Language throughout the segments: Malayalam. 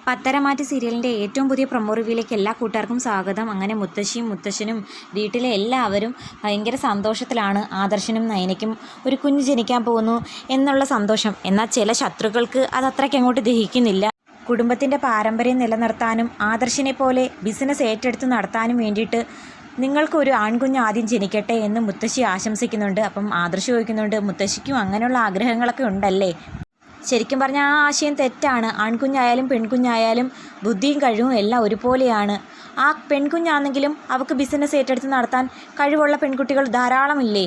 പത്തരമാറ്റ് സീരിയലിൻ്റെ ഏറ്റവും പുതിയ പ്രൊമോ റിവ്യൂയിലേക്ക് എല്ലാ കൂട്ടുകാർക്കും സ്വാഗതം. അങ്ങനെ മുത്തശ്ശിയും മുത്തശ്ശനും വീട്ടിലെ എല്ലാവരും ഭയങ്കര സന്തോഷത്തിലാണ്. ആദർശനും നയനയ്ക്കും ഒരു കുഞ്ഞ് ജനിക്കാൻ പോകുന്നു എന്നുള്ള സന്തോഷം. എന്നാൽ ചില ശത്രുക്കൾക്ക് അത് അത്രയ്ക്ക് അങ്ങോട്ട് ദഹിക്കുന്നില്ല. കുടുംബത്തിൻ്റെ പാരമ്പര്യം നിലനിർത്താനും ആദർശിനെ പോലെ ബിസിനസ് ഏറ്റെടുത്ത് നടത്താനും വേണ്ടിയിട്ട് നിങ്ങൾക്കൊരു ആൺകുഞ്ഞ് ആദ്യം ജനിക്കട്ടെ എന്ന് മുത്തശ്ശി ആശംസിക്കുന്നുണ്ട്. അപ്പം ആദർശ് ചോദിക്കുന്നുണ്ട്, മുത്തശ്ശിക്കും അങ്ങനെയുള്ള ആഗ്രഹങ്ങളൊക്കെ ഉണ്ടല്ലേ? ശരിക്കും പറഞ്ഞാൽ ആ ആശയം തെറ്റാണ്. ആൺകുഞ്ഞായാലും പെൺകുഞ്ഞായാലും ബുദ്ധിയും കഴിവും എല്ലാം ഒരുപോലെയാണ്. ആ പെൺകുഞ്ഞാണെങ്കിലും അവൾക്ക് ബിസിനസ് ഏറ്റെടുത്ത് നടത്താൻ കഴിവുള്ള പെൺകുട്ടികൾ ധാരാളമില്ലേ?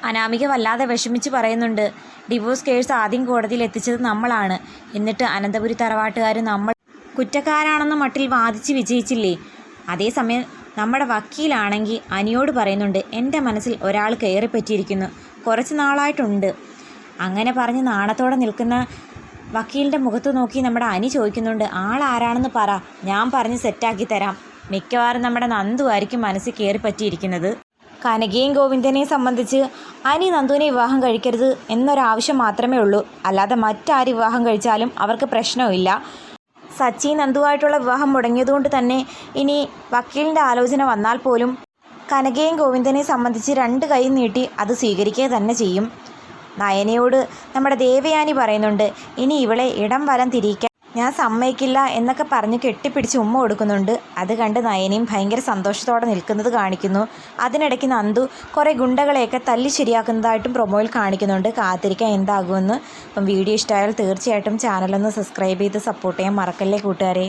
അനാമിക വല്ലാതെ വിഷമിച്ച് പറയുന്നുണ്ട്, ഡിവോഴ്സ് കേസ് ആദ്യം കോടതിയിൽ എത്തിച്ചത് നമ്മളാണ്. എന്നിട്ട് അനന്തപുരി തറവാട്ടുകാർ നമ്മൾ കുറ്റക്കാരാണെന്ന മട്ടിൽ വാദിച്ച് വിജയിച്ചില്ലേ? അതേസമയം നമ്മുടെ വക്കീലാണെങ്കിൽ അനിയോട് പറയുന്നുണ്ട്, എൻ്റെ മനസ്സിൽ ഒരാൾ കയറിപ്പറ്റിയിരിക്കുന്നു, കുറച്ച് നാളായിട്ടുണ്ട്. അങ്ങനെ പറഞ്ഞ് നാണത്തോടെ നിൽക്കുന്ന വക്കീലിൻ്റെ മുഖത്ത് നോക്കി നമ്മുടെ അനി ചോദിക്കുന്നുണ്ട്, ആളാരാണെന്ന് പറ, ഞാൻ പറഞ്ഞ് സെറ്റാക്കി തരാം. മിക്കവാറും നമ്മുടെ നന്ദു ആയിരിക്കും മനസ്സിൽ കയറി പറ്റിയിരിക്കുന്നത്. കനകയും ഗോവിന്ദനെയും സംബന്ധിച്ച് അനി നന്ദുവിനെ വിവാഹം കഴിക്കരുത് എന്നൊരാവശ്യം മാത്രമേ ഉള്ളൂ. അല്ലാതെ മറ്റാര് വിവാഹം കഴിച്ചാലും അവർക്ക് പ്രശ്നമില്ല. സച്ചി നന്ദുവായിട്ടുള്ള വിവാഹം മുടങ്ങിയതുകൊണ്ട് തന്നെ ഇനി വക്കീലിൻ്റെ ആലോചന വന്നാൽ പോലും കനകയും ഗോവിന്ദനെയും സംബന്ധിച്ച് രണ്ട് കൈ നീട്ടി അത് സ്വീകരിക്കുക തന്നെ ചെയ്യും. നയനയോട് നമ്മുടെ ദേവയാനി പറയുന്നുണ്ട്, ഇനി ഇവളെ ഇടം വലം തിരിക്കാൻ ഞാൻ സമ്മതിക്കില്ല എന്നൊക്കെ പറഞ്ഞ് കെട്ടിപ്പിടിച്ച് ഉമ്മ കൊടുക്കുന്നുണ്ട്. അത് കണ്ട് നയനയും ഭയങ്കര സന്തോഷത്തോടെ നിൽക്കുന്നത് കാണിക്കുന്നു. അതിനിടയ്ക്ക് നന്ദു കുറേ ഗുണ്ടകളെയൊക്കെ തല്ലി ശരിയാക്കുന്നതായിട്ടും പ്രൊമോയിൽ കാണിക്കുന്നുണ്ട്. കാത്തിരിക്കാൻ എന്താകുമെന്ന്. അപ്പം വീഡിയോ ഇഷ്ടമായാൽ തീർച്ചയായിട്ടും ചാനലൊന്ന് സബ്സ്ക്രൈബ് ചെയ്ത് സപ്പോർട്ട് ചെയ്യാൻ മറക്കല്ലേ കൂട്ടുകാരെ.